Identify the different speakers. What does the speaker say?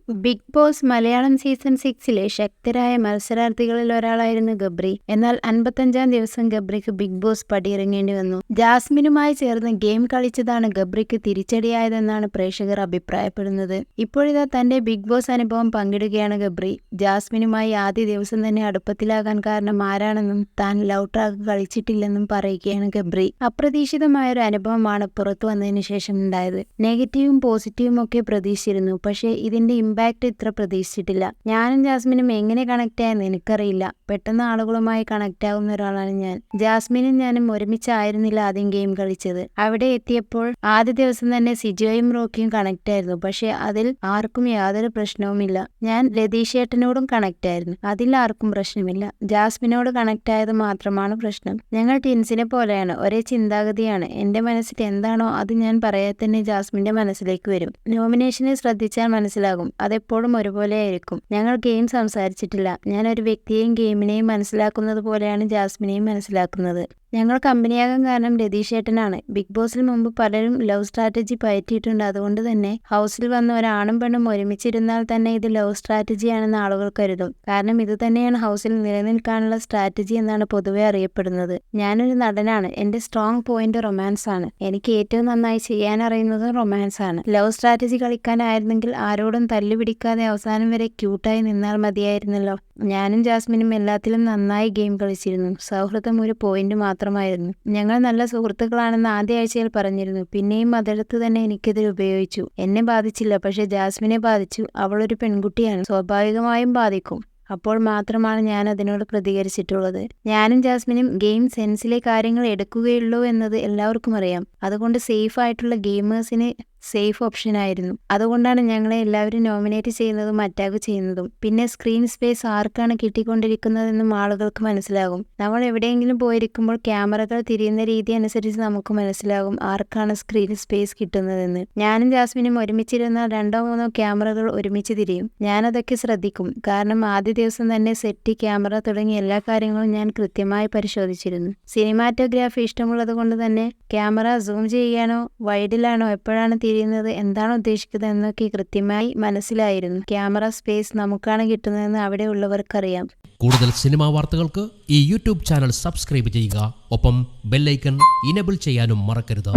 Speaker 1: Big boss Malayalam season 6 ശക്തരായ മത്സരാർത്ഥികളിൽ ഒരാളായിരുന്നു ഗബ്രി. എന്നാൽ 55-ാം ദിവസം ഗബ്രിക്ക് ബിഗ് ബോസ് പടിയിറങ്ങേണ്ടി വന്നു. ജാസ്മിനുമായി ചേർന്ന് ഗെയിം കളിച്ചതാണ് ഗബ്രിക്ക് തിരിച്ചടിയായതെന്നാണ് പ്രേക്ഷകർ അഭിപ്രായപ്പെടുന്നത്. ഇപ്പോഴിതാ തന്റെ ബിഗ് ബോസ് അനുഭവം പങ്കിടുകയാണ് ഗബ്രി. ജാസ്മിനുമായി ആദ്യ ദിവസം തന്നെ അടുപ്പത്തിലാകാൻ കാരണം ആരാണെന്നും താൻ ലവ് ട്രാക്ക് കളിച്ചിട്ടില്ലെന്നും പറയുകയാണ് ഗബ്രി. അപ്രതീക്ഷിതമായൊരു അനുഭവമാണ് പുറത്തു വന്നതിന് ശേഷം ഉണ്ടായത്. നെഗറ്റീവും പോസിറ്റീവും ഒക്കെ പ്രതീക്ഷിച്ചിരുന്നു. പക്ഷേ ഇതിന്റെ ഇമ്പാക്ട് ഇത്ര പ്രതീക്ഷിച്ചിട്ടില്ല. ഞാനും ജാസ്മിനും എങ്ങനെ കണക്ട് ആയെന്ന് എനിക്കറിയില്ല. പെട്ടെന്ന് ആളുകളുമായി കണക്ട് ആകുന്ന ഒരാളാണ് ഞാൻ. ജാസ്മിനും ഞാനും ഒരുമിച്ചായിരുന്നില്ല ആദ്യം ഗെയിം കളിച്ചത്. അവിടെ എത്തിയപ്പോൾ ആദ്യ ദിവസം തന്നെ സിജോയും റോക്കിയും കണക്ട് ആയിരുന്നു. പക്ഷെ അതിൽ ആർക്കും യാതൊരു പ്രശ്നവുമില്ല. ഞാൻ രതീഷ് ഏട്ടനോടും കണക്ട് ആയിരുന്നു. അതിൽ ആർക്കും പ്രശ്നമില്ല. ജാസ്മിനോട് കണക്ട് ആയത് മാത്രമാണ് പ്രശ്നം. ഞങ്ങൾ ട്വിൻസിനെ പോലെയാണ്. ഒരേ ചിന്താഗതിയാണ്. എന്റെ മനസ്സിൽ എന്താണോ അത് ഞാൻ പറയാതെ തന്നെ ജാസ്മിന്റെ മനസ്സിലേക്ക് വരും. നോമിനേഷനെ ശ്രദ്ധിച്ചാൽ മനസ്സിലാകും. അതെപ്പോഴും ഒരുപോലെ ആയിരിക്കും. ഞങ്ങൾ ഗെയിം സംസാരിച്ചിട്ടില്ല. ഞാൻ ഒരു വ്യക്തിയെയും ഗെയിമിനെയും മനസ്സിലാക്കുന്നത് പോലെയാണ് ജാസ്മിനെയും മനസ്സിലാക്കുന്നത്. ഞങ്ങൾ കമ്പനിയാകാൻ കാരണം രതീഷ് ഏട്ടനാണ്. ബിഗ് ബോസിൽ മുമ്പ് പലരും ലവ് സ്ട്രാറ്റജി പയറ്റിയിട്ടുണ്ട്. അതുകൊണ്ട് തന്നെ ഹൗസിൽ വന്ന ഒരാണും പെണ്ണും ഒരുമിച്ചിരുന്നാൽ തന്നെ ഇത് ലവ് സ്ട്രാറ്റജിയാണെന്ന് ആളുകൾ കരുതും. കാരണം ഇത് തന്നെയാണ് ഹൗസിൽ നിലനിൽക്കാനുള്ള സ്ട്രാറ്റജി എന്നാണ് പൊതുവെ അറിയപ്പെടുന്നത്. ഞാനൊരു നടനാണ്. എന്റെ സ്ട്രോങ് പോയിന്റ് റൊമാൻസ് ആണ്. എനിക്ക് ഏറ്റവും നന്നായി ചെയ്യാൻ അറിയുന്നത് റൊമാൻസ് ആണ്. ലവ് സ്ട്രാറ്റജി കളിക്കാനായിരുന്നെങ്കിൽ ആരോടും തല്ലുപിടിക്കാതെ അവസാനം വരെ ക്യൂട്ടായി നിന്നാൽ മതിയായിരുന്നല്ലോ. ഞാനും ജാസ്മിനും എല്ലാത്തിലും നന്നായി ഗെയിം കളിച്ചിരുന്നു. സൗഹൃദം ഒരു പോയിന്റ് മാത്രമായിരുന്നു. ഞങ്ങൾ നല്ല സുഹൃത്തുക്കളാണെന്ന് ആദ്യ ആഴ്ചയിൽ പറഞ്ഞിരുന്നു. പിന്നെയും അതെടുത്ത് തന്നെ എനിക്കെതിരെ ഉപയോഗിച്ചു. എന്നെ ബാധിച്ചില്ല, പക്ഷെ ജാസ്മിനെ ബാധിച്ചു. അവളൊരു പെൺകുട്ടിയാണ്. സ്വാഭാവികമായും ബാധിക്കും. അപ്പോൾ മാത്രമാണ് ഞാൻ അതിനോട് പ്രതികരിച്ചിട്ടുള്ളത്. ഞാനും ജാസ്മിനും ഗെയിം സെൻസിലെ കാര്യങ്ങൾ എടുക്കുകയുള്ളൂ എന്നത് എല്ലാവർക്കും അറിയാം. അതുകൊണ്ട് സേഫ് ആയിട്ടുള്ള ഗെയിമേഴ്സിന് സേഫ് ഓപ്ഷൻ ആയിരുന്നു. അതുകൊണ്ടാണ് ഞങ്ങളെ എല്ലാവരും നോമിനേറ്റ് ചെയ്യുന്നതും അറ്റാക്ക് ചെയ്യുന്നതും. പിന്നെ സ്ക്രീൻ സ്പേസ് ആർക്കാണ് കിട്ടിക്കൊണ്ടിരിക്കുന്നതെന്നും ആളുകൾക്ക് മനസ്സിലാകും. നമ്മൾ എവിടെയെങ്കിലും പോയിരിക്കുമ്പോൾ ക്യാമറകൾ തിരിയുന്ന രീതി അനുസരിച്ച് നമുക്ക് മനസ്സിലാകും ആർക്കാണ് സ്ക്രീൻ സ്പേസ് കിട്ടുന്നതെന്ന്. ഞാനും ജാസ്മിനും ഒരുമിച്ചിരുന്നാൽ 2-3 ക്യാമറകൾ ഒരുമിച്ച് തിരിയും. ഞാനതൊക്കെ ശ്രദ്ധിക്കും. കാരണം ആദ്യ ദിവസം തന്നെ സെറ്റ്, ക്യാമറ തുടങ്ങിയ എല്ലാ കാര്യങ്ങളും ഞാൻ കൃത്യമായി പരിശോധിച്ചിരുന്നു. സിനിമാറ്റോഗ്രാഫി ഇഷ്ടമുള്ളത് കൊണ്ട് തന്നെ ക്യാമറ സൂം ചെയ്യാനോ വൈഡിലാണോ എപ്പോഴാണ് തിരിയുന്നത്, എന്താണ് ഉദ്ദേശിക്കുന്നത് എന്നൊക്കെ കൃത്യമായി മനസ്സിലായിരുന്നു. ക്യാമറ സ്പേസ് നമുക്കാണ് കിട്ടുന്നതെന്ന് അവിടെ ഉള്ളവർക്കറിയാം.
Speaker 2: കൂടുതൽ സിനിമാ വാർത്തകൾക്ക് ഈ യൂട്യൂബ് ചാനൽ സബ്സ്ക്രൈബ് ചെയ്യുക. ഒപ്പം ബെല്ലൈക്കൺ ഇനേബിൾ ചെയ്യാനും മറക്കരുത്.